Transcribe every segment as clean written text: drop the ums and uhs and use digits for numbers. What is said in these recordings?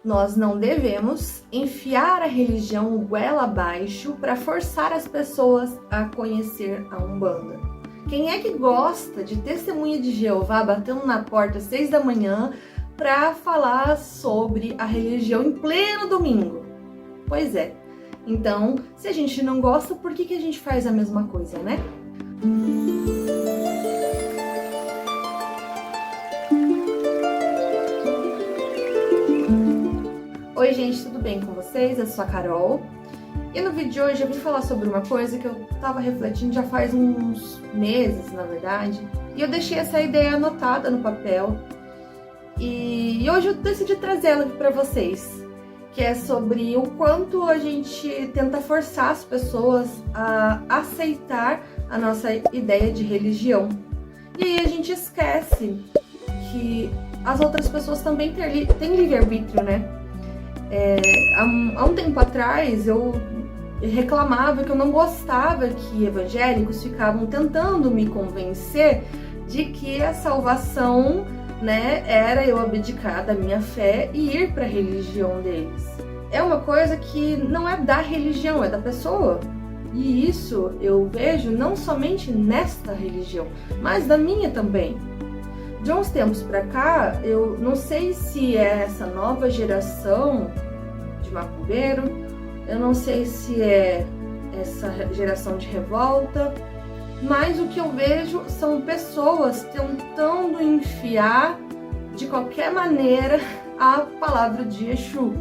Nós não devemos enfiar a religião goela abaixo para forçar as pessoas a conhecer a Umbanda. Quem é que gosta de testemunha de Jeová batendo na porta às 6 da manhã para falar sobre a religião em pleno domingo? Pois é. Então, se a gente não gosta, por que a gente faz a mesma coisa, né? Oi gente, tudo bem com vocês? Eu sou a Carol. E no vídeo de hoje eu vim falar sobre uma coisa que eu tava refletindo já faz uns meses, na verdade. E eu deixei essa ideia anotada no papel. E hoje eu decidi trazê-la aqui pra vocês. Que é sobre o quanto a gente tenta forçar as pessoas a aceitar a nossa ideia de religião. E aí a gente esquece que as outras pessoas também têm livre-arbítrio, né? Há um tempo atrás eu reclamava que eu não gostava que evangélicos ficavam tentando me convencer de que a salvação, né, era eu abdicar da minha fé e ir para a religião deles. É uma coisa que não é da religião, é da pessoa. E isso eu vejo não somente nesta religião, mas da minha também. De uns tempos para cá, eu não sei se é essa nova geração de macumbeiro, eu não sei se é essa geração de revolta, mas o que eu vejo são pessoas tentando enfiar de qualquer maneira a palavra de Exu,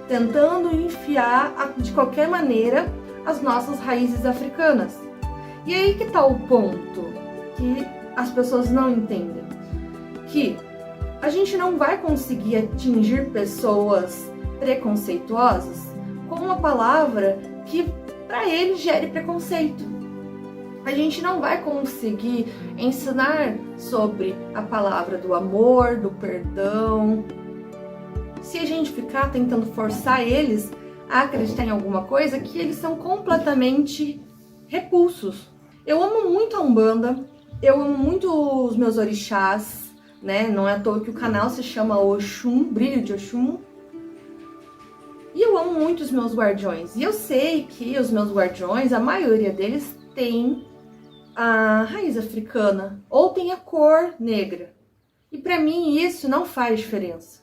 tentando enfiar de qualquer maneira as nossas raízes africanas. E aí que tá o ponto que as pessoas não entendem. Que a gente não vai conseguir atingir pessoas preconceituosas com uma palavra que para eles gere preconceito. A gente não vai conseguir ensinar sobre a palavra do amor, do perdão, se a gente ficar tentando forçar eles a acreditar em alguma coisa que eles são completamente repulsos. Eu amo muito a Umbanda, eu amo muito os meus orixás, né? Não é à toa que o canal se chama Oxum, Brilho de Oxum. E eu amo muito os meus guardiões. E eu sei que os meus guardiões, a maioria deles tem a raiz africana ou tem a cor negra. E para mim isso não faz diferença.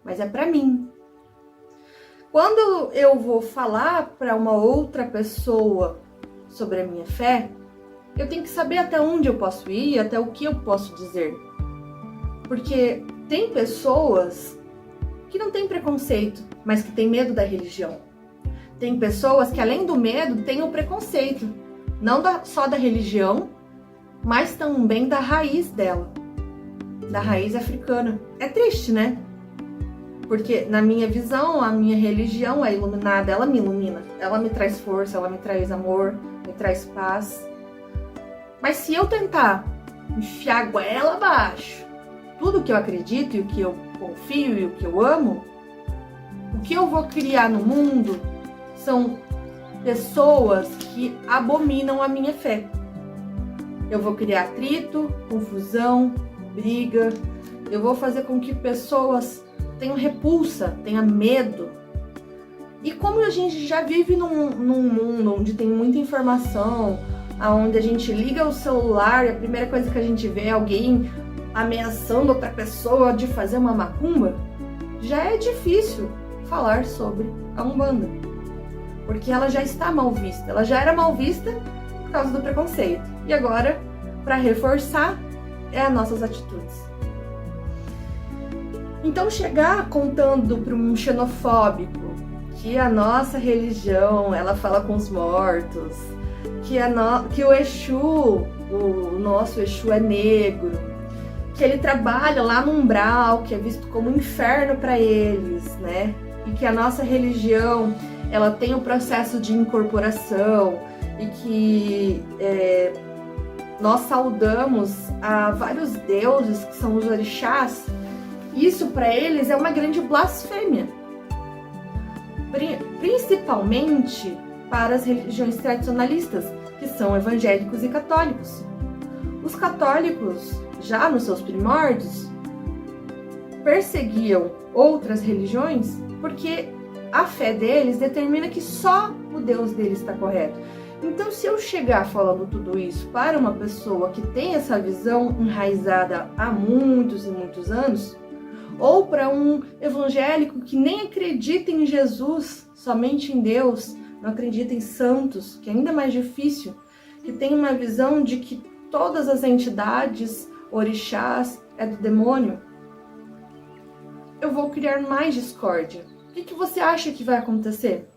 Mas é para mim. Quando eu vou falar para uma outra pessoa sobre a minha fé, eu tenho que saber até onde eu posso ir, até o que eu posso dizer. Porque tem pessoas que não têm preconceito, mas que têm medo da religião. Tem pessoas que, além do medo, têm o preconceito. Não só da religião, mas também da raiz dela. Da raiz africana. É triste, né? Porque, na minha visão, a minha religião é iluminada. Ela me ilumina. Ela me traz força, ela me traz amor, me traz paz. Mas se eu tentar enfiar a goela abaixo tudo o que eu acredito e o que eu confio e o que eu amo, o que eu vou criar no mundo são pessoas que abominam a minha fé. Eu vou criar atrito, confusão, briga. Eu vou fazer com que pessoas tenham repulsa, tenham medo. E como a gente já vive num mundo onde tem muita informação, onde a gente liga o celular e a primeira coisa que a gente vê é alguém ameaçando outra pessoa de fazer uma macumba, já é difícil falar sobre a Umbanda, porque ela já está mal vista, ela já era mal vista por causa do preconceito, e agora, para reforçar, é as nossas atitudes. Então chegar contando para um xenofóbico que a nossa religião, ela fala com os mortos, que o Exu, o nosso Exu é negro, que ele trabalha lá no umbral, que é visto como um inferno para eles, né? E que a nossa religião, ela tem um processo de incorporação e que nós saudamos a vários deuses que são os orixás. Isso para eles é uma grande blasfêmia, principalmente para as religiões tradicionalistas, que são evangélicos e católicos. Os católicos, já nos seus primórdios, perseguiam outras religiões porque a fé deles determina que só o Deus deles está correto. Então, se eu chegar falando tudo isso para uma pessoa que tem essa visão enraizada há muitos e muitos anos, ou para um evangélico que nem acredita em Jesus, somente em Deus, não acredita em santos, que é ainda mais difícil, que tem uma visão de que todas as entidades, orixás, é do demônio, eu vou criar mais discórdia. O que você acha que vai acontecer?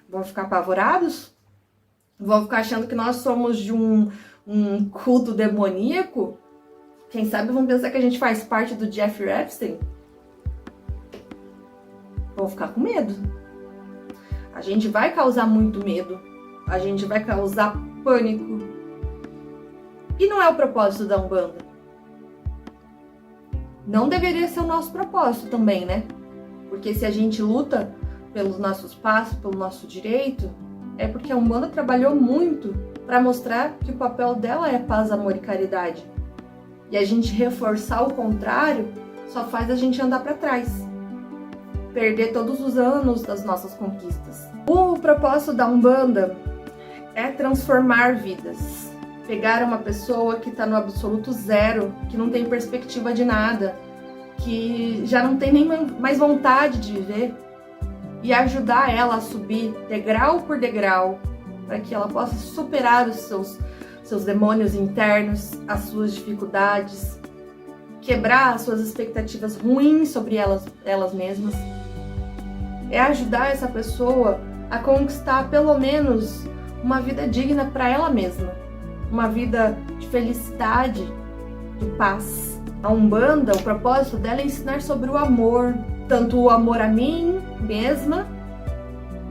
Vão ficar apavorados? Vão ficar achando que nós somos de um culto demoníaco? Quem sabe vão pensar que a gente faz parte do Jeffrey Epstein? Vão ficar com medo. A gente vai causar muito medo. A gente vai causar pânico. E não é o propósito da Umbanda. Não deveria ser o nosso propósito também, né? Porque se a gente luta pelos nossos passos, pelo nosso direito, é porque a Umbanda trabalhou muito para mostrar que o papel dela é paz, amor e caridade. E a gente reforçar o contrário só faz a gente andar para trás, perder todos os anos das nossas conquistas. O propósito da Umbanda é transformar vidas. Pegar uma pessoa que está no absoluto zero, que não tem perspectiva de nada, que já não tem nem mais vontade de viver, e ajudar ela a subir degrau por degrau, para que ela possa superar os seus demônios internos, as suas dificuldades, quebrar as suas expectativas ruins sobre elas mesmas. É ajudar essa pessoa a conquistar pelo menos uma vida digna para ela mesma, uma vida de felicidade, de paz. A Umbanda, o propósito dela é ensinar sobre o amor, tanto o amor a mim mesma,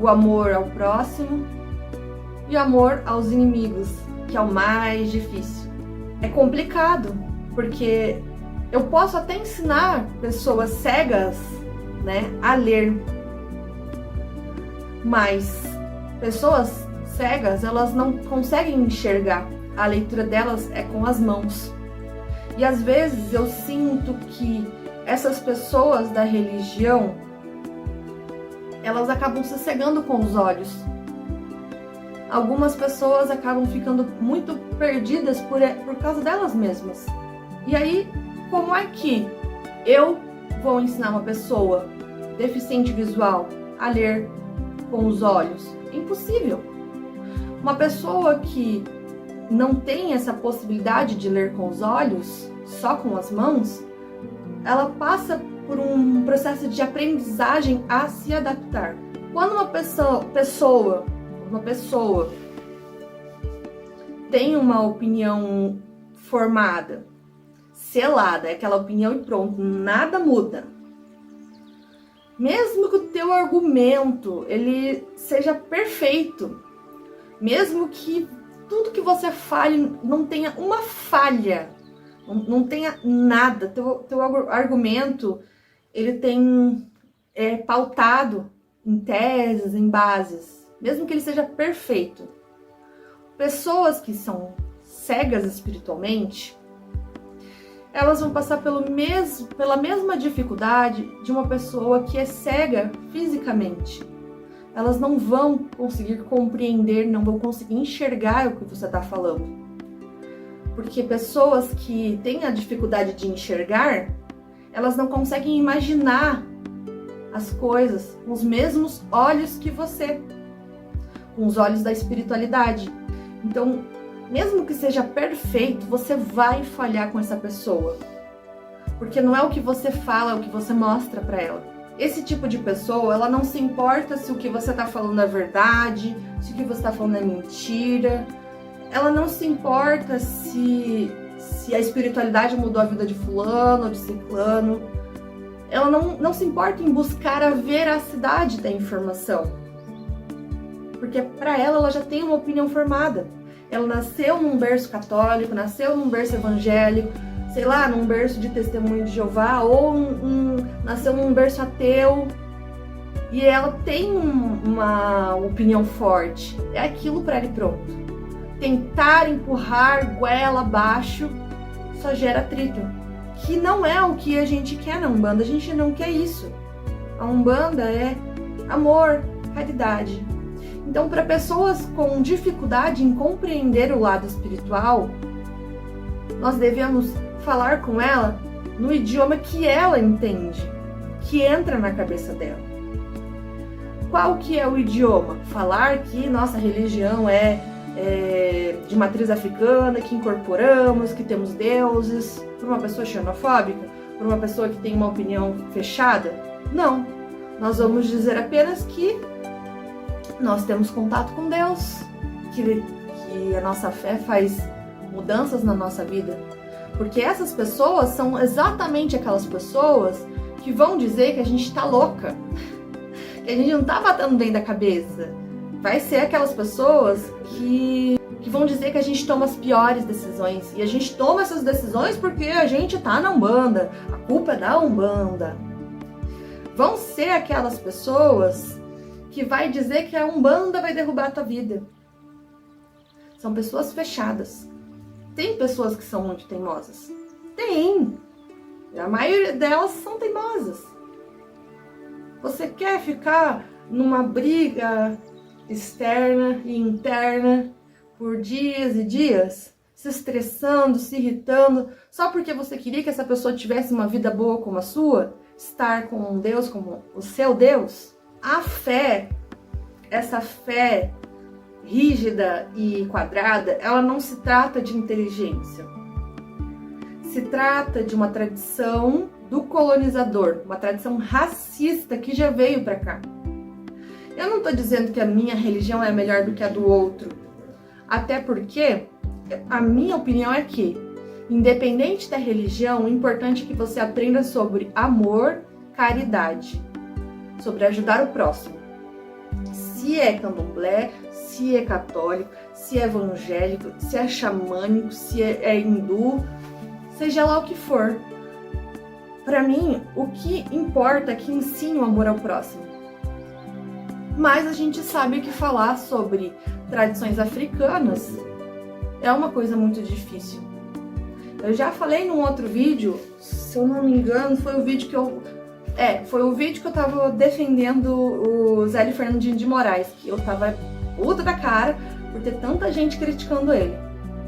o amor ao próximo e o amor aos inimigos, que é o mais difícil. É complicado, porque eu posso até ensinar pessoas cegas, né, a ler, mas pessoas cegas, elas não conseguem enxergar. A leitura delas é com as mãos. E às vezes eu sinto que essas pessoas da religião, elas acabam se cegando com os olhos. Algumas pessoas acabam ficando muito perdidas por causa delas mesmas. E aí, como é que eu vou ensinar uma pessoa deficiente visual a ler com os olhos? Impossível. Uma pessoa que não tem essa possibilidade de ler com os olhos, só com as mãos, ela passa por um processo de aprendizagem a se adaptar. Quando uma pessoa tem uma opinião formada, selada, é aquela opinião e pronto, nada muda. Mesmo que o teu argumento ele seja perfeito, mesmo que tudo que você fale não tenha uma falha, não tenha nada, teu argumento ele é pautado em teses, em bases, mesmo que ele seja perfeito. Pessoas que são cegas espiritualmente, elas vão passar pela mesma dificuldade de uma pessoa que é cega fisicamente. Elas não vão conseguir compreender, não vão conseguir enxergar o que você está falando. Porque pessoas que têm a dificuldade de enxergar, elas não conseguem imaginar as coisas com os mesmos olhos que você, com os olhos da espiritualidade. Então, mesmo que seja perfeito, você vai falhar com essa pessoa. Porque não é o que você fala, é o que você mostra para ela. Esse tipo de pessoa, ela não se importa se o que você está falando é verdade, se o que você está falando é mentira. Ela não se importa se a espiritualidade mudou a vida de fulano ou de ciclano. Ela não se importa em buscar a veracidade da informação. Porque para ela já tem uma opinião formada. Ela nasceu num berço católico, nasceu num berço evangélico, sei lá, num berço de testemunho de Jeová, ou nasceu num berço ateu, e ela tem uma opinião forte. É aquilo para ele pronto. Tentar empurrar goela abaixo só gera atrito. que não é o que a gente quer na Umbanda. A gente não quer isso. A Umbanda é amor, caridade. Então, para pessoas com dificuldade em compreender o lado espiritual, nós devemos falar com ela no idioma que ela entende, que entra na cabeça dela. Qual que é o idioma? Falar que nossa religião é de matriz africana, que incorporamos, que temos deuses, para uma pessoa xenofóbica, para uma pessoa que tem uma opinião fechada? Não. Nós vamos dizer apenas que nós temos contato com Deus, que a nossa fé faz mudanças na nossa vida. Porque essas pessoas são exatamente aquelas pessoas que vão dizer que a gente tá louca, que a gente não tá batendo bem da cabeça. Vai ser aquelas pessoas que vão dizer que a gente toma as piores decisões. E a gente toma essas decisões porque a gente tá na Umbanda. A culpa é da Umbanda. Vão ser aquelas pessoas que vai dizer que a Umbanda vai derrubar a tua vida. São pessoas fechadas. Tem pessoas que são muito teimosas. Tem. A maioria delas são teimosas. Você quer ficar numa briga externa e interna por dias e dias, se estressando, se irritando, só porque você queria que essa pessoa tivesse uma vida boa como a sua? Estar com um Deus como o seu Deus? A fé, essa fé rígida e quadrada, ela não se trata de inteligência. Se trata de uma tradição do colonizador, uma tradição racista que já veio para cá. Eu não estou dizendo que a minha religião é melhor do que a do outro, até porque a minha opinião é que, independente da religião, o importante é que você aprenda sobre amor, caridade, sobre ajudar o próximo. Se é candomblé, se é católico, se é evangélico, se é xamânico, se é hindu, seja lá o que for. Para mim, o que importa é que ensine o amor ao próximo. Mas a gente sabe que falar sobre tradições africanas é uma coisa muito difícil. Eu já falei num outro vídeo, se eu não me engano, foi o vídeo que eu tava defendendo o Zélio Fernandinho de Moraes, que eu tava puta da cara por ter tanta gente criticando ele.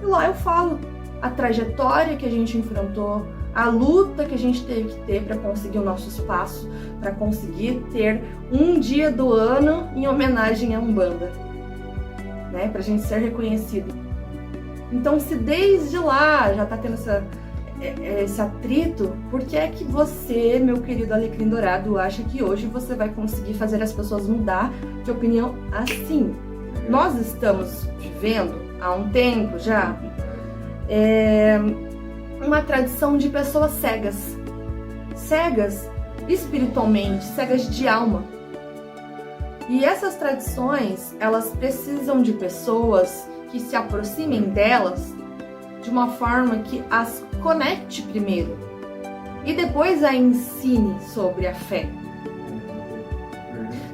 E lá eu falo a trajetória que a gente enfrentou, a luta que a gente teve que ter para conseguir o nosso espaço, para conseguir ter um dia do ano em homenagem à Umbanda, né, pra gente ser reconhecido. Então, se desde lá já tá tendo esse atrito, por que é que você, meu querido alecrim dourado, acha que hoje você vai conseguir fazer as pessoas mudar de opinião assim? Nós estamos vivendo há um tempo já uma tradição de pessoas cegas espiritualmente, cegas de alma. E essas tradições, elas precisam de pessoas que se aproximem delas de uma forma que as conecte primeiro e depois a ensine sobre a fé.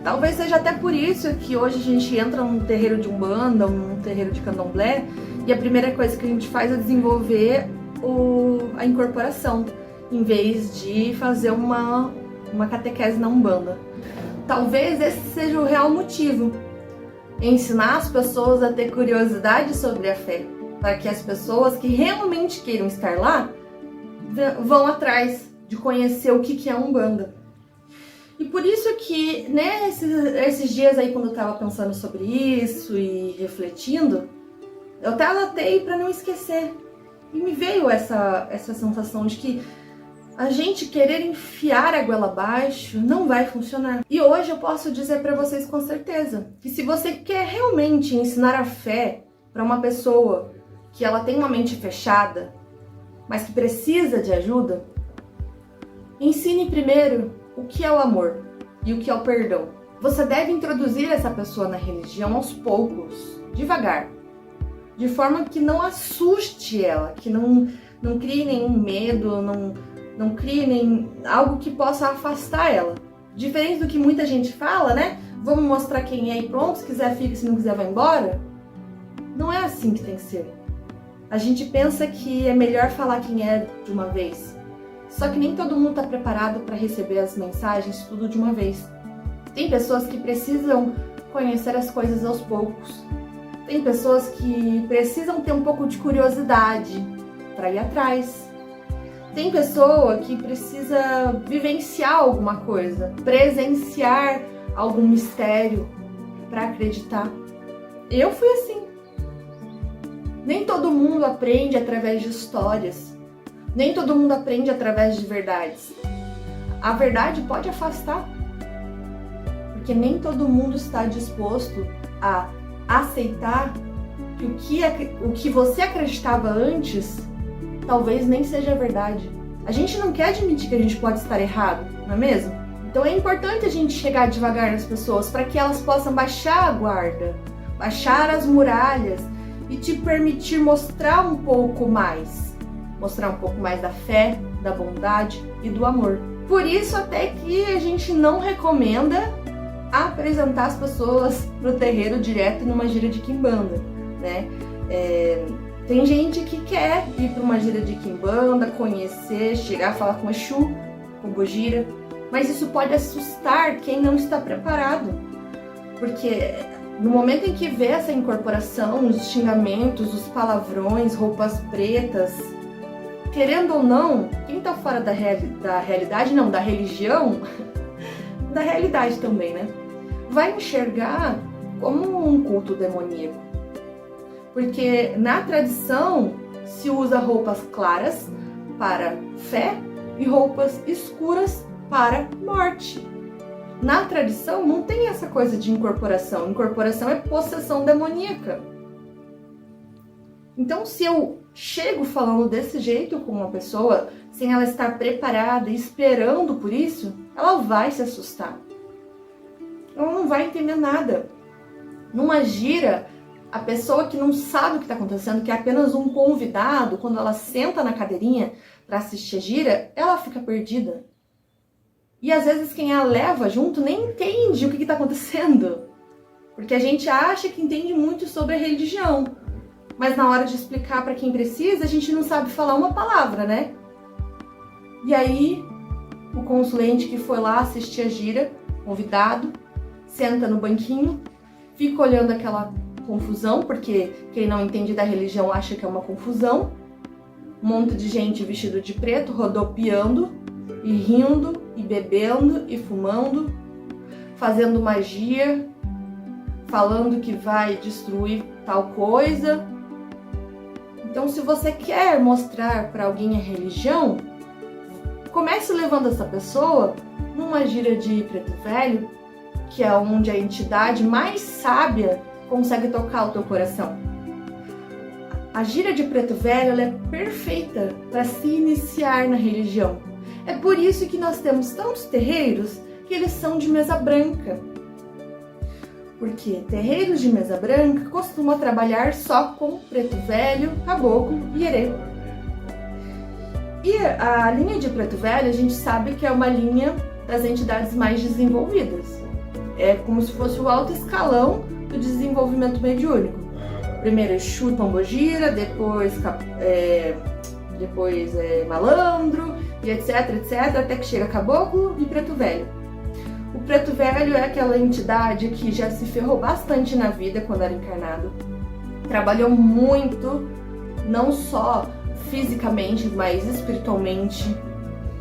Talvez seja até por isso que hoje a gente entra num terreiro de Umbanda, num terreiro de Candomblé, e a primeira coisa que a gente faz é desenvolver a incorporação, em vez de fazer uma catequese na Umbanda. Talvez esse seja o real motivo, ensinar as pessoas a ter curiosidade sobre a fé, para que as pessoas que realmente queiram estar lá vão atrás de conhecer o que é a Umbanda. E por isso que, né, esses dias aí, quando eu estava pensando sobre isso e refletindo, eu até anotei para não esquecer. E me veio essa sensação de que a gente querer enfiar a goela abaixo não vai funcionar. E hoje eu posso dizer para vocês com certeza que se você quer realmente ensinar a fé para uma pessoa que ela tem uma mente fechada, mas que precisa de ajuda, ensine primeiro o que é o amor e o que é o perdão. Você deve introduzir essa pessoa na religião aos poucos, devagar, de forma que não assuste ela, que não crie nenhum medo, não crie algo que possa afastar ela. Diferente do que muita gente fala, né? Vamos mostrar quem é e pronto, se quiser fica, se não quiser vai embora. Não é assim que tem que ser. A gente pensa que é melhor falar quem é de uma vez. Só que nem todo mundo está preparado para receber as mensagens tudo de uma vez. Tem pessoas que precisam conhecer as coisas aos poucos. Tem pessoas que precisam ter um pouco de curiosidade para ir atrás. Tem pessoa que precisa vivenciar alguma coisa, presenciar algum mistério para acreditar. Eu fui assim. Nem todo mundo aprende através de histórias. Nem todo mundo aprende através de verdades. A verdade pode afastar. Porque nem todo mundo está disposto a aceitar que o que você acreditava antes talvez nem seja verdade. A gente não quer admitir que a gente pode estar errado, não é mesmo? Então é importante a gente chegar devagar nas pessoas para que elas possam baixar a guarda, baixar as muralhas e te permitir mostrar um pouco mais da fé, da bondade e do amor. Por isso até que a gente não recomenda apresentar as pessoas pro terreiro direto numa gira de quimbanda, né? Tem gente que quer ir para uma gira de quimbanda, conhecer, chegar a falar com Exu, com Bogira, mas isso pode assustar quem não está preparado, porque no momento em que vê essa incorporação, os xingamentos, os palavrões, roupas pretas, querendo ou não, quem está fora da realidade, não, da religião, da realidade também, né? Vai enxergar como um culto demoníaco. Porque na tradição se usa roupas claras para fé e roupas escuras para morte. Na tradição não tem essa coisa de incorporação. Incorporação é possessão demoníaca. Então se eu chego falando desse jeito com uma pessoa, sem ela estar preparada e esperando por isso, ela vai se assustar. Ela não vai entender nada. Numa gira, a pessoa que não sabe o que está acontecendo, que é apenas um convidado, quando ela senta na cadeirinha para assistir a gira, ela fica perdida. E às vezes quem a leva junto nem entende o que está acontecendo. Porque a gente acha que entende muito sobre a religião. Mas na hora de explicar para quem precisa, a gente não sabe falar uma palavra, né? E aí, o consulente que foi lá assistir a gira, convidado, senta no banquinho, fica olhando aquela confusão, porque quem não entende da religião acha que é uma confusão. Um monte de gente vestido de preto, rodopiando, e rindo, e bebendo, e fumando, fazendo magia, falando que vai destruir tal coisa. Então, se você quer mostrar para alguém a religião, comece levando essa pessoa numa gira de preto velho, que é onde a entidade mais sábia consegue tocar o teu coração. A gira de preto velho ela é perfeita para se iniciar na religião. É por isso que nós temos tantos terreiros que eles são de mesa branca. Porque terreiros de mesa branca costumam trabalhar só com preto velho, caboclo e herê. E a linha de preto velho a gente sabe que é uma linha das entidades mais desenvolvidas. É como se fosse o alto escalão do desenvolvimento mediúnico. Primeiro Exu, Pombogira, depois Malandro, e etc, até que chega Caboclo e Preto Velho. O Preto Velho é aquela entidade que já se ferrou bastante na vida quando era encarnado. Trabalhou muito, não só fisicamente, mas espiritualmente.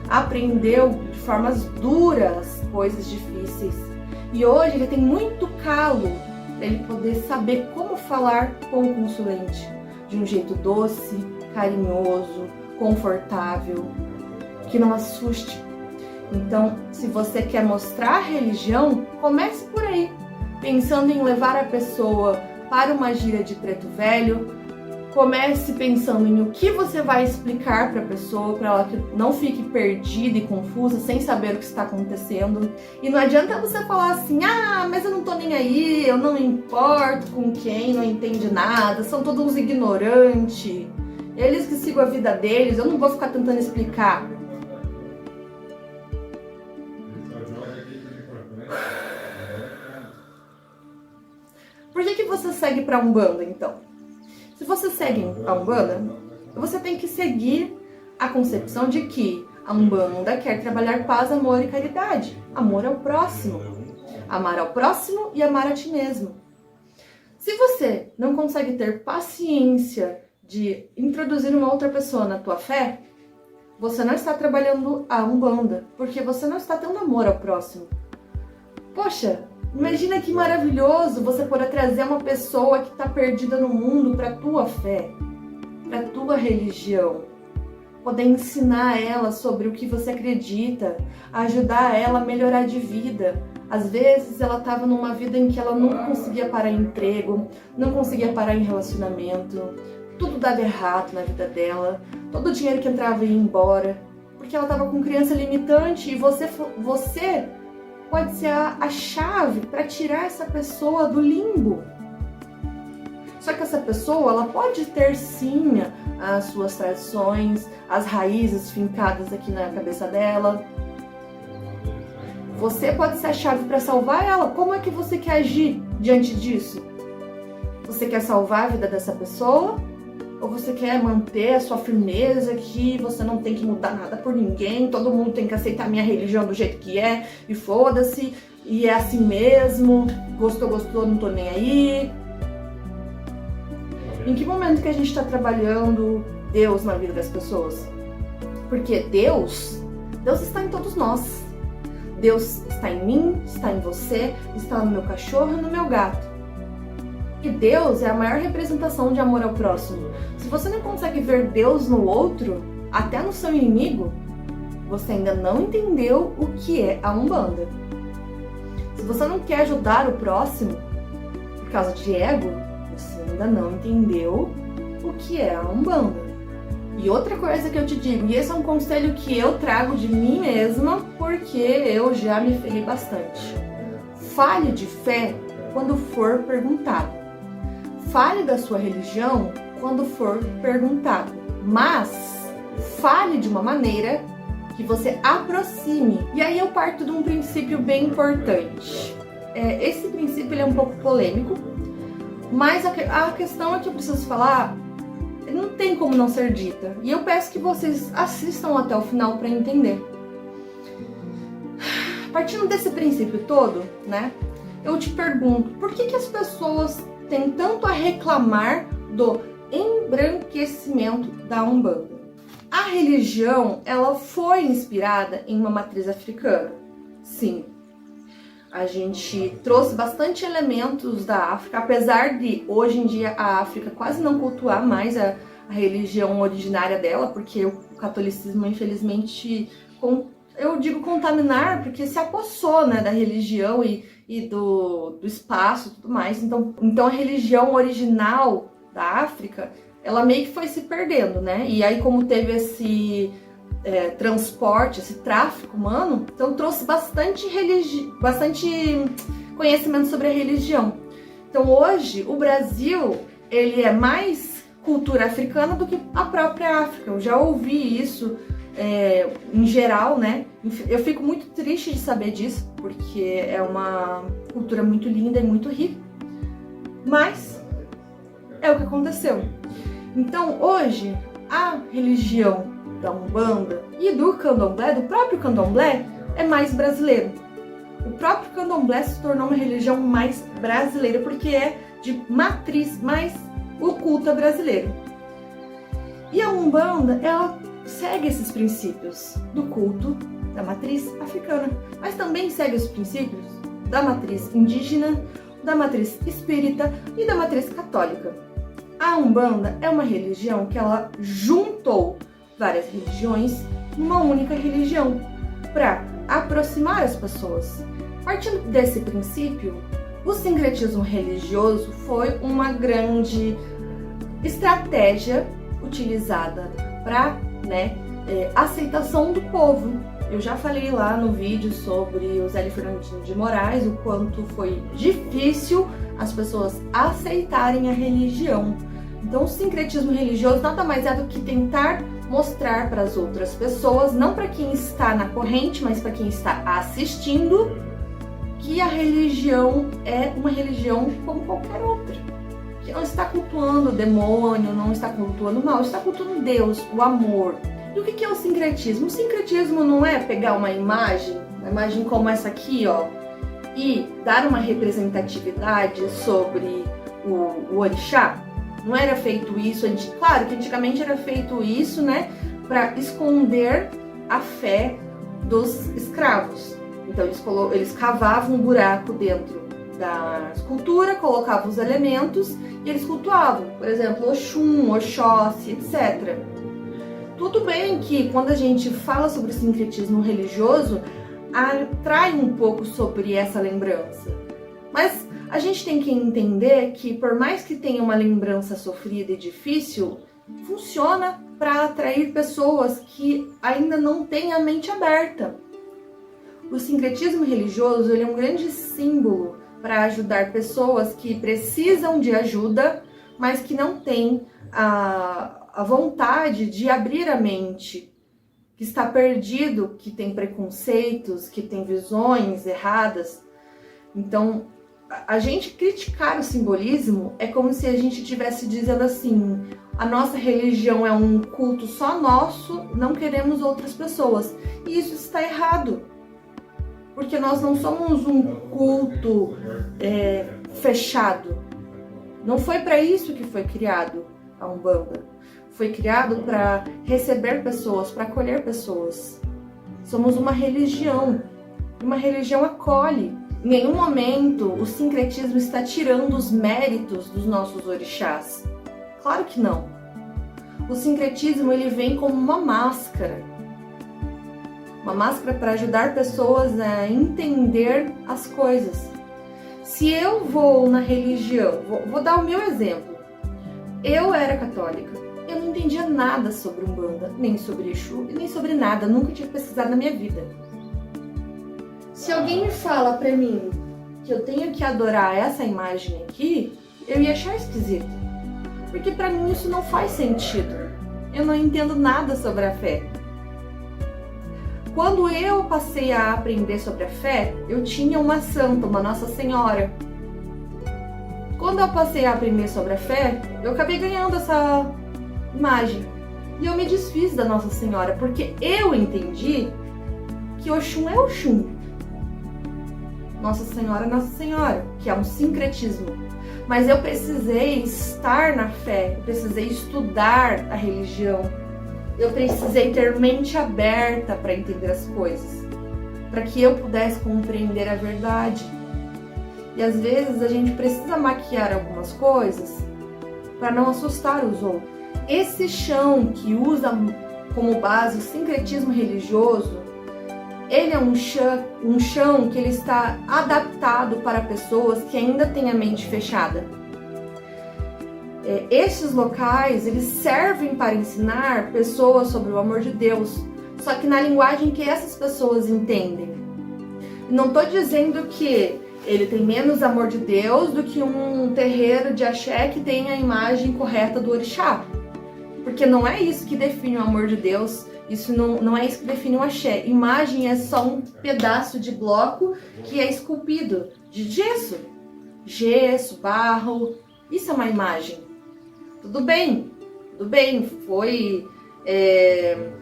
Aprendeu de formas duras coisas difíceis. E hoje ele tem muito calo para ele poder saber como falar com o consulente de um jeito doce, carinhoso, confortável, que não assuste. Então, se você quer mostrar a religião, comece por aí, pensando em levar a pessoa para uma gira de preto velho. Comece pensando em o que você vai explicar para a pessoa, para ela que não fique perdida e confusa, sem saber o que está acontecendo. E não adianta você falar assim, mas eu não tô nem aí, eu não importo com quem não entende nada, são todos uns ignorantes, eles que sigam a vida deles, eu não vou ficar tentando explicar. Por que você segue para Umbanda, então? Se você segue a Umbanda, você tem que seguir a concepção de que A Umbanda quer trabalhar paz, amor e caridade. Amor ao próximo. Amar ao próximo e amar a ti mesmo. Se você não consegue ter paciência de introduzir uma outra pessoa na tua fé, você não está trabalhando a Umbanda, porque você não está tendo amor ao próximo. Poxa, imagina que maravilhoso você poder trazer uma pessoa que está perdida no mundo para a tua fé, para a tua religião. Poder ensinar ela sobre o que você acredita, ajudar ela a melhorar de vida. Às vezes ela estava numa vida em que ela não conseguia parar em emprego, não conseguia parar em relacionamento, tudo dava errado na vida dela, todo o dinheiro que entrava ia embora, porque ela estava com crença limitante e você pode ser a chave para tirar essa pessoa do limbo. Só que essa pessoa, ela pode ter sim as suas tradições, as raízes fincadas aqui na cabeça dela. Você pode ser a chave para salvar ela. Como é que você quer agir diante disso? Você quer salvar a vida dessa pessoa? Ou você quer manter a sua firmeza que você não tem que mudar nada por ninguém, todo mundo tem que aceitar a minha religião do jeito que é, e foda-se, e é assim mesmo, gostou, não tô nem aí. Em que momento que a gente está trabalhando Deus na vida das pessoas? Porque Deus está em todos nós. Deus está em mim, está em você, está no meu cachorro e no meu gato. E Deus é a maior representação de amor ao próximo. Se você não consegue ver Deus no outro, até no seu inimigo, você ainda não entendeu o que é a Umbanda. Se você não quer ajudar o próximo por causa de ego, você ainda não entendeu o que é a Umbanda. E outra coisa que eu te digo, e esse é um conselho que eu trago de mim mesma, porque eu já me ferrei bastante. Fale de fé quando for perguntado. Fale da sua religião quando for perguntado, mas fale de uma maneira que você aproxime. E aí eu parto de um princípio bem importante. Esse princípio ele é um pouco polêmico, mas a questão é que eu preciso falar, não tem como não ser dita. E eu peço que vocês assistam até o final para entender. Partindo desse princípio todo, né? Eu te pergunto, por que as pessoas têm tanto a reclamar do embranquecimento da Umbanda? A religião, ela foi inspirada em uma matriz africana. Sim. A gente trouxe bastante elementos da África, apesar de hoje em dia a África quase não cultuar mais a religião originária dela, porque o catolicismo, infelizmente, eu digo contaminar, porque se apossou, né, da religião e do espaço e tudo mais. Então a religião original da África, ela meio que foi se perdendo, né? E aí como teve esse transporte, esse tráfico humano, então trouxe bastante conhecimento sobre a religião. Então hoje o Brasil, ele é mais cultura africana do que a própria África. Eu já ouvi isso em geral, né? Eu fico muito triste de saber disso, porque é uma cultura muito linda e muito rica, mas é o que aconteceu. Então hoje a religião da Umbanda e do Candomblé, do próprio Candomblé, é mais brasileiro. O próprio Candomblé se tornou uma religião mais brasileira, porque é de matriz mais oculta brasileira. E a Umbanda, ela segue esses princípios do culto da matriz africana, mas também segue os princípios da matriz indígena, da matriz espírita e da matriz católica. A Umbanda é uma religião que ela juntou várias religiões numa única religião para aproximar as pessoas. Partindo desse princípio, o sincretismo religioso foi uma grande estratégia utilizada para aceitação do povo. Eu já falei lá no vídeo sobre o Zélio Fernandinho de Moraes, o quanto foi difícil as pessoas aceitarem a religião. Então o sincretismo religioso nada mais é do que tentar mostrar para as outras pessoas, não para quem está na corrente, mas para quem está assistindo, que a religião é uma religião como qualquer outra. Que não está cultuando o demônio, não está cultuando o mal, está cultuando Deus, o amor. E o que é o sincretismo? O sincretismo não é pegar uma imagem como essa aqui, ó, e dar uma representatividade sobre o orixá? Não era feito isso, claro que antigamente era feito isso, né, para esconder a fé dos escravos. Então eles cavavam um buraco dentro da escultura, colocavam os elementos e eles cultuavam, por exemplo, Oxum, Oxóssi, etc. Tudo bem que quando a gente fala sobre o sincretismo religioso, atrai um pouco sobre essa lembrança. Mas a gente tem que entender que, por mais que tenha uma lembrança sofrida e difícil, funciona para atrair pessoas que ainda não têm a mente aberta. O sincretismo religioso ele é um grande símbolo para ajudar pessoas que precisam de ajuda, mas que não têm a vontade de abrir a mente, que está perdido, que tem preconceitos, que tem visões erradas. Então, a gente criticar o simbolismo é como se a gente estivesse dizendo assim: a nossa religião é um culto só nosso, não queremos outras pessoas. E isso está errado, porque nós não somos um culto fechado. Não foi para isso que foi criado a Umbanda. Foi criado para receber pessoas, para acolher pessoas. Somos uma religião. E uma religião acolhe. Em nenhum momento o sincretismo está tirando os méritos dos nossos orixás. Claro que não. O sincretismo ele vem como uma máscara. Uma máscara para ajudar pessoas a entender as coisas. Se eu vou na religião, vou dar o meu exemplo. Eu era católica. Eu não entendia nada sobre Umbanda, nem sobre Exu, nem sobre nada. Nunca tinha pesquisado na minha vida. Se alguém me fala pra mim que eu tenho que adorar essa imagem aqui, eu ia achar esquisito. Porque pra mim isso não faz sentido. Eu não entendo nada sobre a fé. Quando eu passei a aprender sobre a fé, eu tinha uma santa, uma Nossa Senhora. Quando eu passei a aprender sobre a fé, eu acabei ganhando essa imagem. E eu me desfiz da Nossa Senhora, porque eu entendi que Oxum é Oxum. Nossa Senhora é Nossa Senhora, que é um sincretismo. Mas eu precisei estar na fé, eu precisei estudar a religião, eu precisei ter mente aberta para entender as coisas, para que eu pudesse compreender a verdade. E às vezes a gente precisa maquiar algumas coisas para não assustar os outros. Esse chão que usa como base o sincretismo religioso, ele é um chão que ele está adaptado para pessoas que ainda têm a mente fechada. Estes locais, eles servem para ensinar pessoas sobre o amor de Deus, só que na linguagem que essas pessoas entendem. Não estou dizendo que ele tem menos amor de Deus do que um terreiro de axé que tem a imagem correta do orixá. Porque não é isso que define o amor de Deus, isso não é isso que define o axé. Imagem é só um pedaço de bloco que é esculpido de gesso, barro, isso é uma imagem. Tudo bem, foi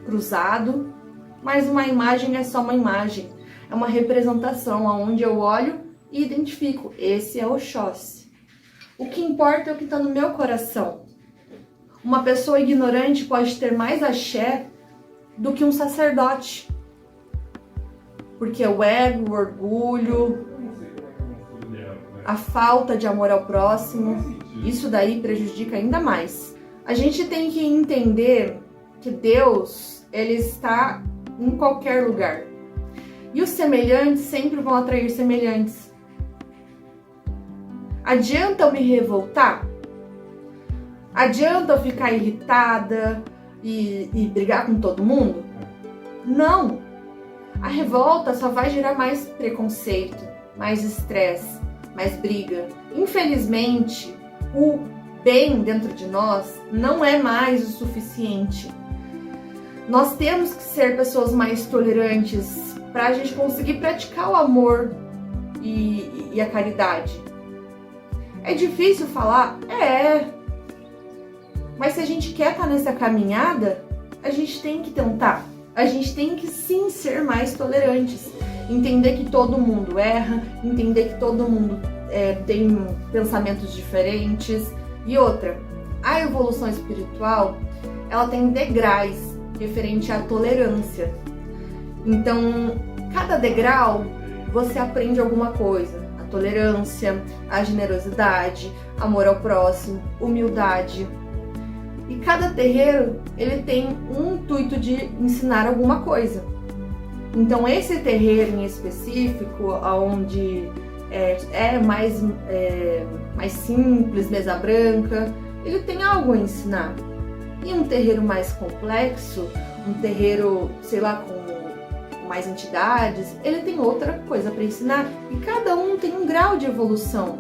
cruzado, mas uma imagem é só uma imagem. É uma representação onde eu olho e identifico, esse é Oxóssi. O que importa é o que está no meu coração. Uma pessoa ignorante pode ter mais axé do que um sacerdote. Porque o ego, o orgulho, a falta de amor ao próximo, isso daí prejudica ainda mais. A gente tem que entender que Deus, ele está em qualquer lugar. E os semelhantes sempre vão atrair semelhantes. Adianta eu me revoltar? Adianta eu ficar irritada e brigar com todo mundo? Não! A revolta só vai gerar mais preconceito, mais estresse, mais briga. Infelizmente, o bem dentro de nós não é mais o suficiente. Nós temos que ser pessoas mais tolerantes para a gente conseguir praticar o amor e a caridade. É difícil falar? Mas se a gente quer estar nessa caminhada, a gente tem que tentar. A gente tem que sim ser mais tolerantes. Entender que todo mundo erra, entender que todo mundo tem pensamentos diferentes. E outra, a evolução espiritual, ela tem degraus referente à tolerância. Então, cada degrau você aprende alguma coisa. A tolerância, a generosidade, amor ao próximo, humildade. E cada terreiro, ele tem um intuito de ensinar alguma coisa. Então, esse terreiro em específico, onde é mais simples, mesa branca, ele tem algo a ensinar. E um terreiro mais complexo, um terreiro, sei lá, com mais entidades, ele tem outra coisa para ensinar. E cada um tem um grau de evolução.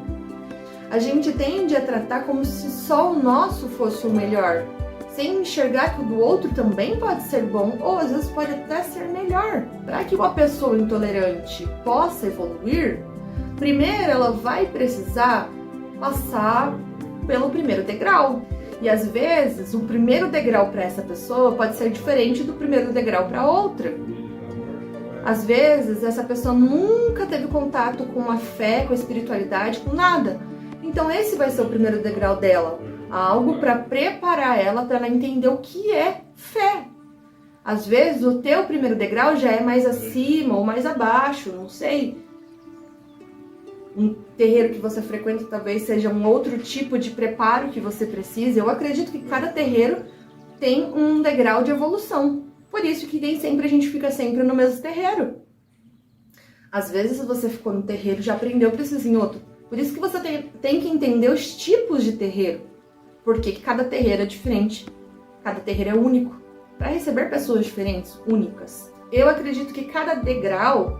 A gente tende a tratar como se só o nosso fosse o melhor, sem enxergar que o do outro também pode ser bom, ou às vezes pode até ser melhor. Para que uma pessoa intolerante possa evoluir, primeiro ela vai precisar passar pelo primeiro degrau. E às vezes o primeiro degrau para essa pessoa pode ser diferente do primeiro degrau para outra. Às vezes essa pessoa nunca teve contato com a fé, com a espiritualidade, com nada. Então esse vai ser o primeiro degrau dela. Algo para preparar ela para ela entender o que é fé. Às vezes o teu primeiro degrau já é mais acima ou mais abaixo, não sei. Um terreiro que você frequenta talvez seja um outro tipo de preparo que você precisa. Eu acredito que cada terreiro tem um degrau de evolução. Por isso que nem sempre a gente fica sempre no mesmo terreiro. Às vezes você ficou no terreiro e já aprendeu, precisa ir em outro. Por isso que você tem que entender os tipos de terreiro. Porque cada terreiro é diferente. Cada terreiro é único. Para receber pessoas diferentes, únicas. Eu acredito que cada degrau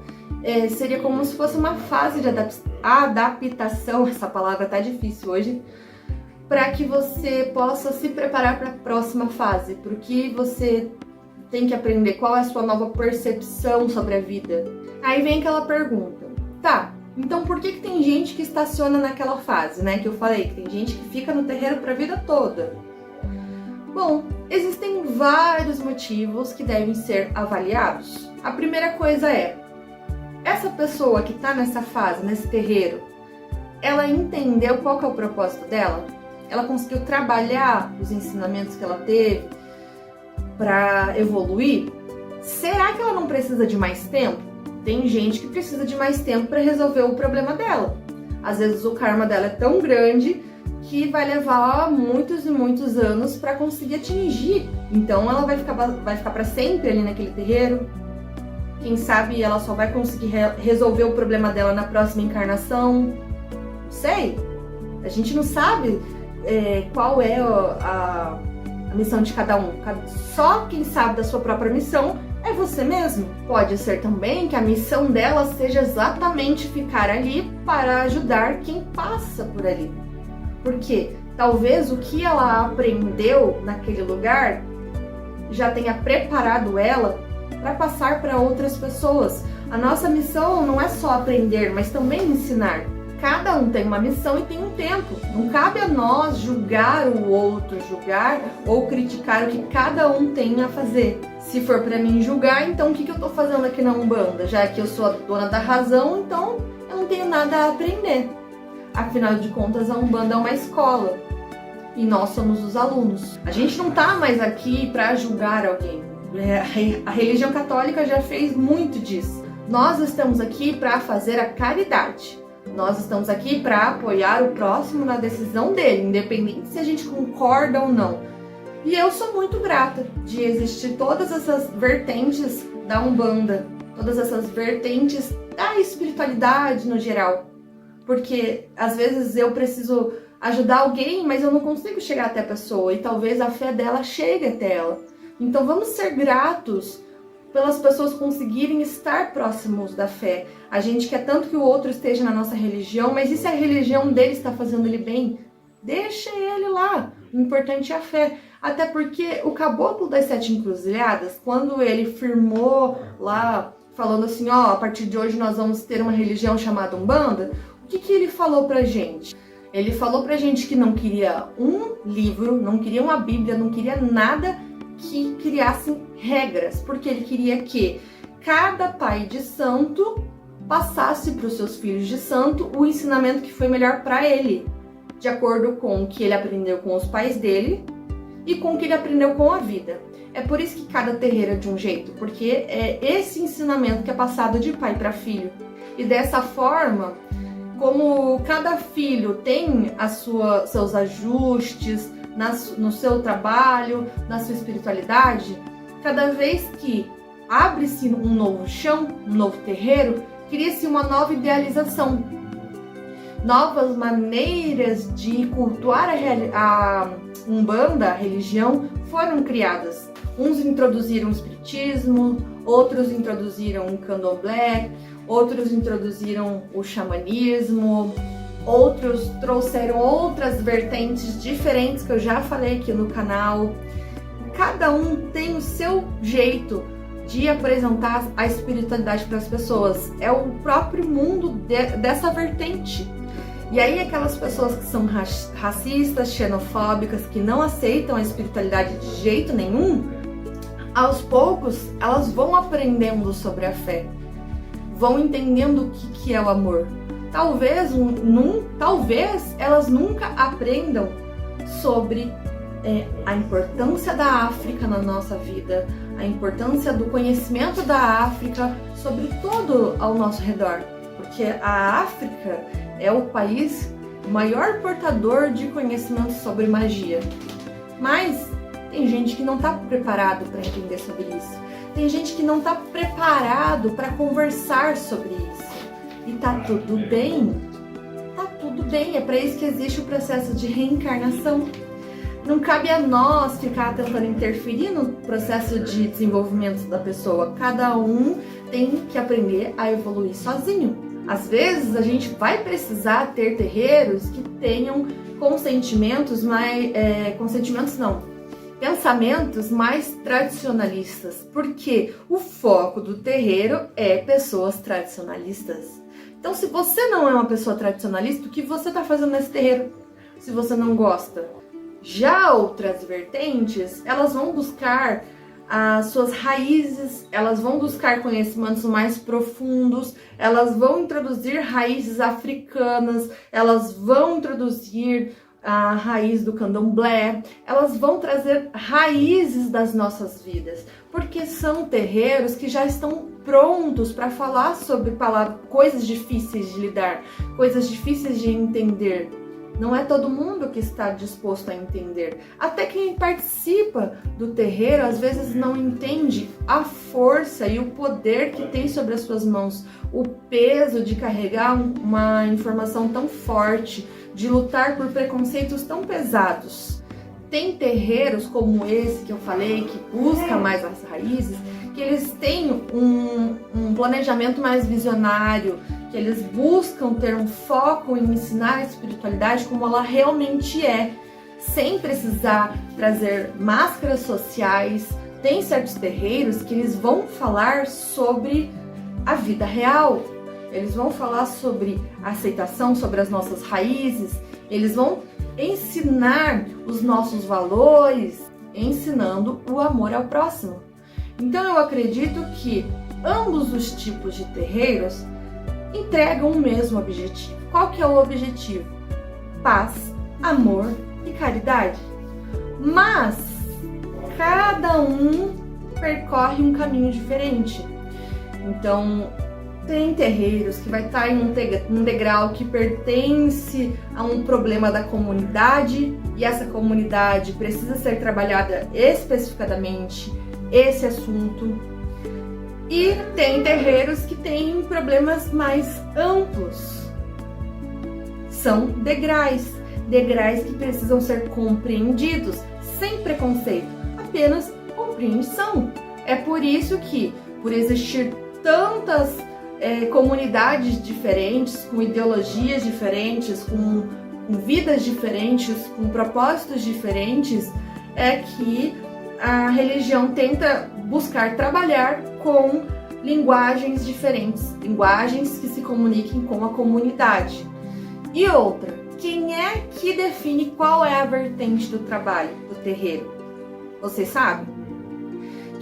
seria como se fosse uma fase de adaptação. Essa palavra tá difícil hoje. Para que você possa se preparar para a próxima fase. Porque você tem que aprender qual é a sua nova percepção sobre a vida. Aí vem aquela pergunta. Tá, então por que tem gente que estaciona naquela fase, né? Que eu falei, que tem gente que fica no terreiro para a vida toda. Bom, existem vários motivos que devem ser avaliados. A primeira coisa é, essa pessoa que está nessa fase, nesse terreiro, ela entendeu qual que é o propósito dela? Ela conseguiu trabalhar os ensinamentos que ela teve para evoluir? Será que ela não precisa de mais tempo? Tem gente que precisa de mais tempo para resolver o problema dela. Às vezes o karma dela é tão grande que vai levar muitos e muitos anos para conseguir atingir. Então ela vai ficar para sempre ali naquele terreiro. Quem sabe ela só vai conseguir resolver o problema dela na próxima encarnação. Não sei. A gente não sabe qual é a missão de cada um. Só quem sabe da sua própria missão é você mesmo. Pode ser também que a missão dela seja exatamente ficar ali para ajudar quem passa por ali. Porque talvez o que ela aprendeu naquele lugar já tenha preparado ela para passar para outras pessoas. A nossa missão não é só aprender, mas também ensinar. Cada um tem uma missão e tem um tempo. Não cabe a nós julgar o outro, julgar ou criticar o que cada um tem a fazer. Se for para mim julgar, então o que eu estou fazendo aqui na Umbanda? Já que eu sou a dona da razão, então eu não tenho nada a aprender. Afinal de contas, a Umbanda é uma escola e nós somos os alunos. A gente não está mais aqui para julgar alguém. A religião católica já fez muito disso. Nós estamos aqui para fazer a caridade. Nós estamos aqui para apoiar o próximo na decisão dele, independente se a gente concorda ou não. E eu sou muito grata de existir todas essas vertentes da Umbanda, todas essas vertentes da espiritualidade no geral. Porque às vezes eu preciso ajudar alguém, mas eu não consigo chegar até a pessoa e talvez a fé dela chegue até ela. Então vamos ser gratos pelas pessoas conseguirem estar próximos da fé. A gente quer tanto que o outro esteja na nossa religião, mas e se a religião dele está fazendo ele bem? Deixa ele lá. O importante é a fé. Até porque o caboclo das 7 encruzilhadas, quando ele firmou lá, falando assim, a partir de hoje nós vamos ter uma religião chamada Umbanda, o que ele falou pra gente? Ele falou pra gente que não queria um livro, não queria uma Bíblia, não queria nada que criassem regras, porque ele queria que cada pai de santo passasse para os seus filhos de santo o ensinamento que foi melhor para ele, de acordo com o que ele aprendeu com os pais dele e com o que ele aprendeu com a vida. É por isso que cada terreiro é de um jeito, porque é esse ensinamento que é passado de pai para filho. E dessa forma, como cada filho tem seus ajustes no seu trabalho, na sua espiritualidade, cada vez que abre-se um novo chão, um novo terreiro, cria-se uma nova idealização. Novas maneiras de cultuar a Umbanda, a religião, foram criadas. Uns introduziram o espiritismo, outros introduziram o candomblé, outros introduziram o xamanismo, outros trouxeram outras vertentes diferentes que eu já falei aqui no canal. Cada um tem o seu jeito de apresentar a espiritualidade para as pessoas. É o próprio mundo dessa vertente. E aí aquelas pessoas que são racistas, xenofóbicas, que não aceitam a espiritualidade de jeito nenhum, aos poucos elas vão aprendendo sobre a fé, vão entendendo o que é o amor. Talvez elas nunca aprendam sobre a importância da África na nossa vida, a importância do conhecimento da África sobre todo ao nosso redor, porque a África é o país maior portador de conhecimento sobre magia. Mas tem gente que não está preparado para entender sobre isso. Tem gente que não está preparado para conversar sobre isso. E tá tudo bem. Tá tudo bem. É para isso que existe o processo de reencarnação. Não cabe a nós ficar tentando interferir no processo de desenvolvimento da pessoa. Cada um tem que aprender a evoluir sozinho. Às vezes a gente vai precisar ter terreiros que tenham pensamentos mais tradicionalistas, porque o foco do terreiro é pessoas tradicionalistas. Então, se você não é uma pessoa tradicionalista, o que você está fazendo nesse terreiro? Se você não gosta. Já outras vertentes, elas vão buscar as suas raízes, elas vão buscar conhecimentos mais profundos, elas vão introduzir raízes africanas, elas vão introduzir a raiz do candomblé, elas vão trazer raízes das nossas vidas, porque são terreiros que já estão prontos para falar sobre coisas difíceis de lidar, coisas difíceis de entender. Não é todo mundo que está disposto a entender. Até quem participa do terreiro às vezes não entende a força e o poder que tem sobre as suas mãos, o peso de carregar uma informação tão forte, de lutar por preconceitos tão pesados. Tem terreiros como esse que eu falei, que busca mais as raízes, que eles têm um planejamento mais visionário, que eles buscam ter um foco em ensinar a espiritualidade como ela realmente é, sem precisar trazer máscaras sociais. Tem certos terreiros que eles vão falar sobre a vida real, eles vão falar sobre a aceitação, sobre as nossas raízes, eles vão ensinar os nossos valores, ensinando o amor ao próximo. Então eu acredito que ambos os tipos de terreiros entregam o mesmo objetivo. Qual que é o objetivo? Paz, amor e caridade. Mas cada um percorre um caminho diferente. Então, tem terreiros que vai estar em um degrau que pertence a um problema da comunidade e essa comunidade precisa ser trabalhada especificadamente esse assunto. E tem terreiros que têm problemas mais amplos. São degraus que precisam ser compreendidos sem preconceito, apenas compreensão. É por isso que, por existir tantas comunidades diferentes, com ideologias diferentes, com vidas diferentes, com propósitos diferentes, é que a religião tenta buscar trabalhar com linguagens diferentes, linguagens que se comuniquem com a comunidade. E outra, quem é que define qual é a vertente do trabalho do terreiro? Vocês sabem?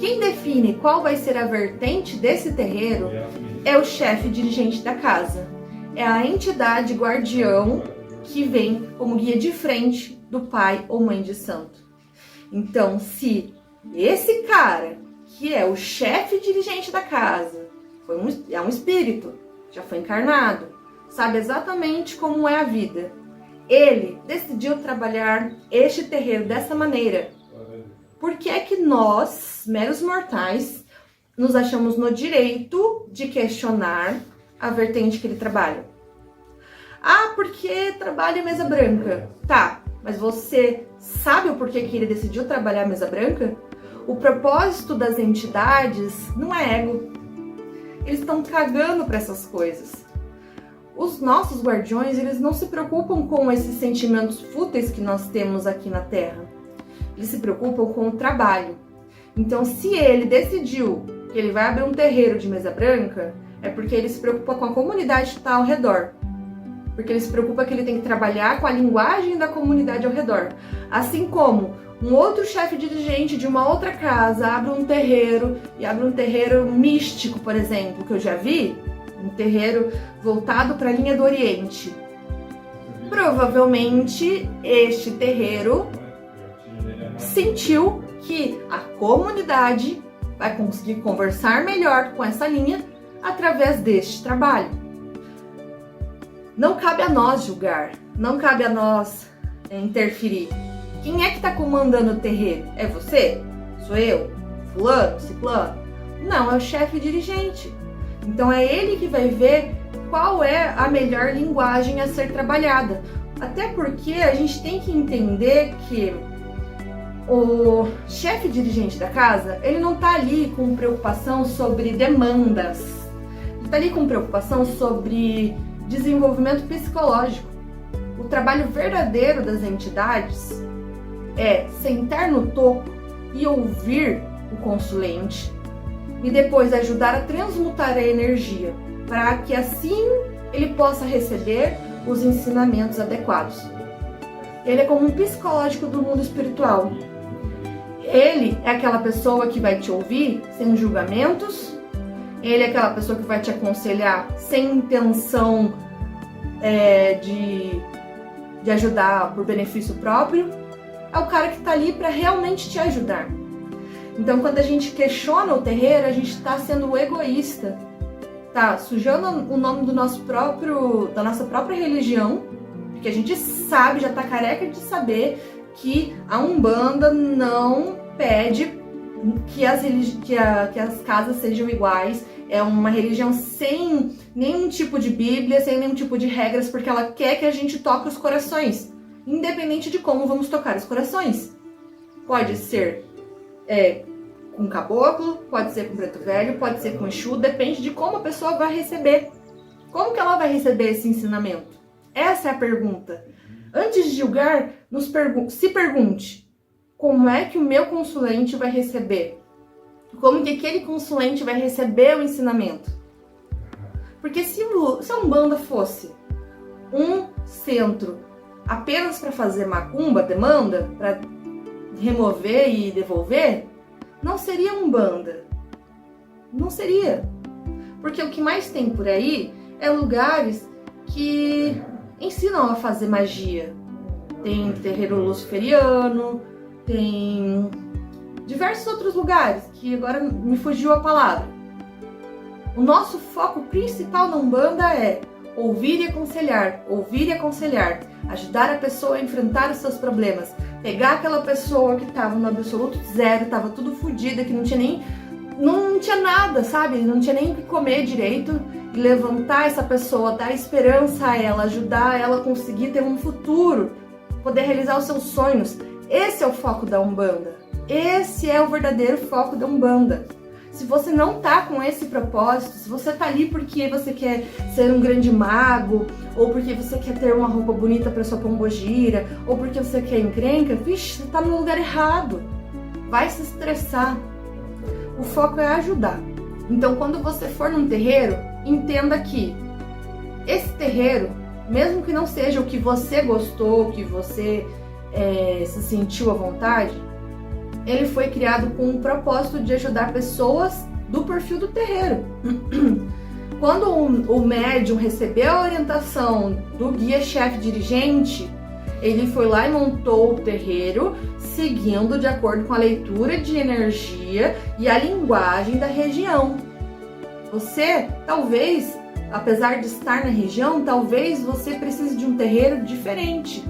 Quem define qual vai ser a vertente desse terreiro é o chefe dirigente da casa. É a entidade guardião que vem como guia de frente do pai ou mãe de santo. Então, se esse cara, que é o chefe dirigente da casa, é um espírito, já foi encarnado, sabe exatamente como é a vida, ele decidiu trabalhar este terreiro dessa maneira, por que é que nós, meros mortais, nos achamos no direito de questionar a vertente que ele trabalha? Ah, porque trabalha mesa branca. Tá, mas você sabe o porquê que ele decidiu trabalhar mesa branca? O propósito das entidades não é ego. Eles estão cagando para essas coisas. Os nossos guardiões, eles não se preocupam com esses sentimentos fúteis que nós temos aqui na Terra. Eles se preocupam com o trabalho. Então, se ele decidiu que ele vai abrir um terreiro de mesa branca, é porque ele se preocupa com a comunidade que está ao redor. Porque ele se preocupa que ele tem que trabalhar com a linguagem da comunidade ao redor. Assim como um outro chefe dirigente de uma outra casa abre um terreiro, e abre um terreiro místico, por exemplo, que eu já vi, um terreiro voltado para a linha do Oriente. Provavelmente este terreiro sentiu que a comunidade vai conseguir conversar melhor com essa linha através deste trabalho. Não cabe a nós julgar, não cabe a nós interferir. Quem é que está comandando o terreiro? É você? Sou eu? Fulano? Ciclano? Não, é o chefe dirigente. Então é ele que vai ver qual é a melhor linguagem a ser trabalhada. Até porque a gente tem que entender que o chefe dirigente da casa, ele não está ali com preocupação sobre demandas. Ele está ali com preocupação sobre desenvolvimento psicológico. O trabalho verdadeiro das entidades é sentar no topo e ouvir o consulente e depois ajudar a transmutar a energia para que assim ele possa receber os ensinamentos adequados. Ele é como um psicológico do mundo espiritual. Ele é aquela pessoa que vai te ouvir sem julgamentos. Ele é aquela pessoa que vai te aconselhar sem intenção de ajudar por benefício próprio. É o cara que está ali para realmente te ajudar. Então, quando a gente questiona o terreiro, a gente está sendo egoísta, tá sujando o nome da nossa própria religião, porque a gente sabe, já está careca de saber que a Umbanda não pede que as casas sejam iguais. É uma religião sem nenhum tipo de Bíblia, sem nenhum tipo de regras, porque ela quer que a gente toque os corações, independente de como vamos tocar os corações. Pode ser com caboclo, pode ser com preto velho, pode ser com Exu, depende de como a pessoa vai receber. Como que ela vai receber esse ensinamento? Essa é a pergunta. Antes de julgar, se pergunte: como é que o meu consulente vai receber? Como que aquele consulente vai receber o ensinamento? Porque se a Umbanda fosse um centro apenas para fazer macumba, demanda, para remover e devolver, não seria Umbanda. Não seria. Porque o que mais tem por aí é lugares que ensinam a fazer magia. Tem terreiro luciferiano, tem diversos outros lugares, que agora me fugiu a palavra. O nosso foco principal na Umbanda é ouvir e aconselhar, ajudar a pessoa a enfrentar os seus problemas, pegar aquela pessoa que estava no absoluto zero, estava tudo fodida, que não tinha nada, sabe? Não tinha nem o que comer direito, e levantar essa pessoa, dar esperança a ela, ajudar ela a conseguir ter um futuro, poder realizar os seus sonhos. Esse é o foco da Umbanda. Esse é o verdadeiro foco da Umbanda. Se você não tá com esse propósito, se você tá ali porque você quer ser um grande mago, ou porque você quer ter uma roupa bonita para sua pombogira, ou porque você quer encrenca, vixe, você tá no lugar errado. Vai se estressar. O foco é ajudar. Então, quando você for num terreiro, entenda que esse terreiro, mesmo que não seja o que você gostou, que você se sentiu à vontade, ele foi criado com o propósito de ajudar pessoas do perfil do terreiro. Quando o médium recebeu a orientação do guia-chefe dirigente, ele foi lá e montou o terreiro, seguindo de acordo com a leitura de energia e a linguagem da região. Você, talvez, apesar de estar na região, talvez você precise de um terreiro diferente.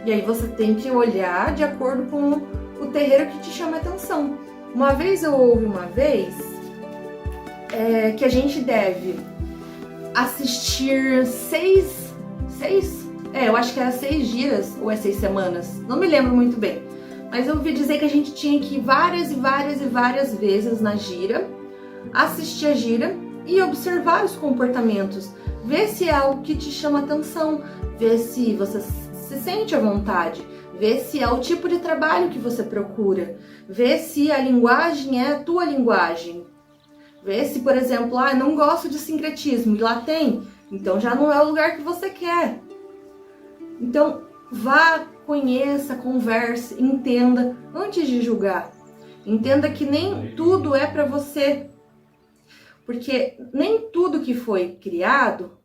E aí você tem que olhar de acordo com o terreiro que te chama a atenção. Uma vez eu ouvi que a gente deve assistir eu acho que era 6 giras ou 6 semanas, não me lembro muito bem. Mas eu ouvi dizer que a gente tinha que ir várias vezes na gira, assistir a gira e observar os comportamentos, ver se é algo que te chama atenção, ver se você se sente à vontade, ver se é o tipo de trabalho que você procura, ver se a linguagem é a tua linguagem, ver se, por exemplo, não gosto de sincretismo e lá tem, então já não é o lugar que você quer. Então vá, conheça, converse, entenda antes de julgar. Entenda que nem tudo é para você, porque nem tudo que foi criado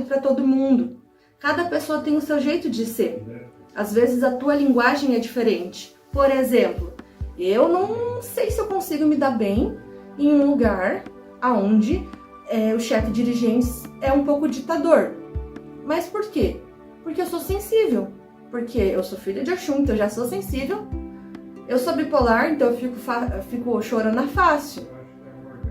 para todo mundo. Cada pessoa tem o seu jeito de ser. Às vezes a tua linguagem é diferente. Por exemplo, eu não sei se eu consigo me dar bem em um lugar onde o chefe dirigente é um pouco ditador. Mas por quê? Porque eu sou sensível. Porque eu sou filha de Oxum, então eu já sou sensível. Eu sou bipolar, então eu fico chorando fácil.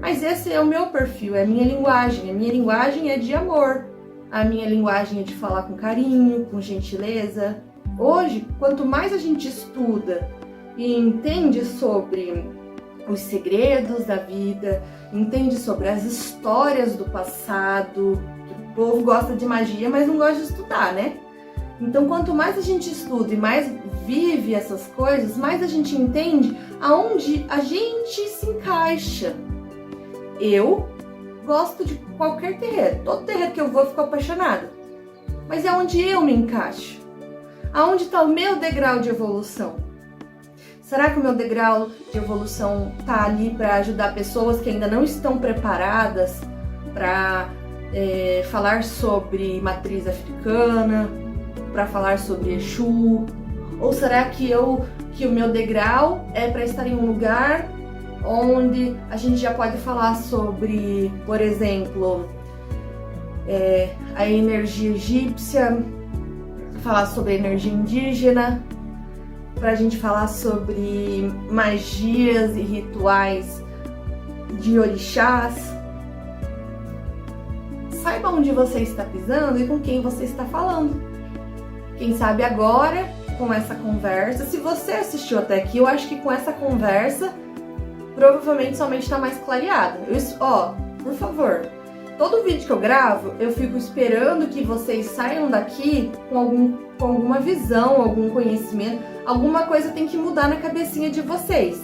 Mas esse é o meu perfil, é a minha linguagem. A minha linguagem é de amor. A minha linguagem é de falar com carinho, com gentileza. Hoje, quanto mais a gente estuda e entende sobre os segredos da vida, entende sobre as histórias do passado, o povo gosta de magia, mas não gosta de estudar, né? Então, quanto mais a gente estuda e mais vive essas coisas, mais a gente entende aonde a gente se encaixa. Eu gosto de qualquer terreiro. Todo terreiro que eu vou, eu fico apaixonada. Mas é onde eu me encaixo. Aonde está o meu degrau de evolução? Será que o meu degrau de evolução está ali para ajudar pessoas que ainda não estão preparadas para falar sobre matriz africana, para falar sobre Exu? Ou será que o meu degrau é para estar em um lugar onde a gente já pode falar sobre, por exemplo, a energia egípcia, falar sobre a energia indígena, para a gente falar sobre magias e rituais de orixás? Saiba onde você está pisando e com quem você está falando. Quem sabe agora, com essa conversa, se você assistiu até aqui, eu acho que com essa conversa, provavelmente sua mente está mais clareada. Por favor, todo vídeo que eu gravo, eu fico esperando que vocês saiam daqui com alguma visão, algum conhecimento, alguma coisa tem que mudar na cabecinha de vocês.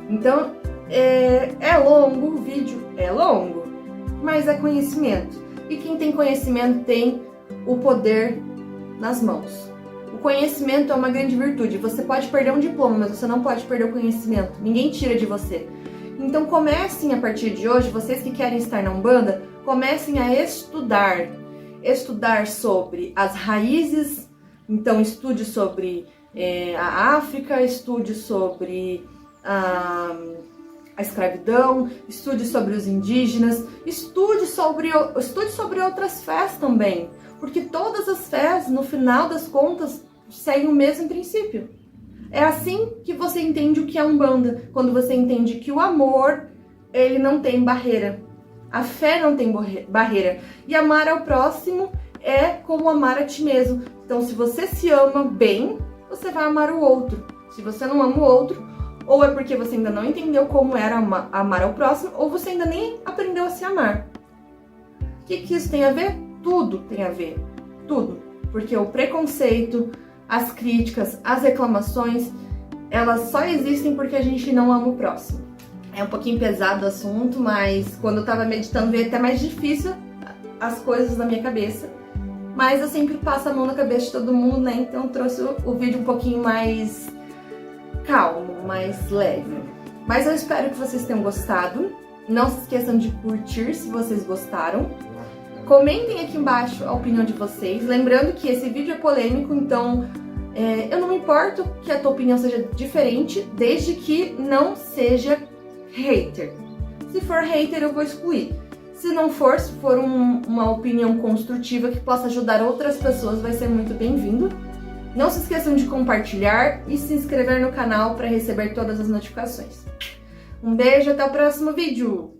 Então, é longo, o vídeo é longo, mas é conhecimento. E quem tem conhecimento tem o poder nas mãos. O conhecimento é uma grande virtude. Você pode perder um diploma, mas você não pode perder o conhecimento. Ninguém tira de você. Então comecem a partir de hoje, vocês que querem estar na Umbanda, comecem a estudar. Estudar sobre as raízes. Então estude sobre a África, estude sobre a escravidão, estude sobre os indígenas, estude sobre outras fés também. Porque todas as fés, no final das contas, seguem o mesmo princípio. É assim que você entende o que é Umbanda, quando você entende que o amor, ele não tem barreira. A fé não tem barreira. E amar ao próximo é como amar a ti mesmo. Então, se você se ama bem, você vai amar o outro. Se você não ama o outro, ou é porque você ainda não entendeu como era amar ao próximo, ou você ainda nem aprendeu a se amar. O que isso tem a ver? Tudo tem a ver, tudo, porque o preconceito, as críticas, as reclamações, elas só existem porque a gente não ama o próximo. É um pouquinho pesado o assunto, mas quando eu tava meditando veio até mais difícil as coisas na minha cabeça, mas eu sempre passo a mão na cabeça de todo mundo, né, então eu trouxe o vídeo um pouquinho mais calmo, mais leve. Mas eu espero que vocês tenham gostado. Não se esqueçam de curtir se vocês gostaram. Comentem aqui embaixo a opinião de vocês. Lembrando que esse vídeo é polêmico, então eu não me importo que a tua opinião seja diferente, desde que não seja hater. Se for hater, eu vou excluir. Se não for, se for uma opinião construtiva que possa ajudar outras pessoas, vai ser muito bem-vindo. Não se esqueçam de compartilhar e se inscrever no canal para receber todas as notificações. Um beijo, até o próximo vídeo!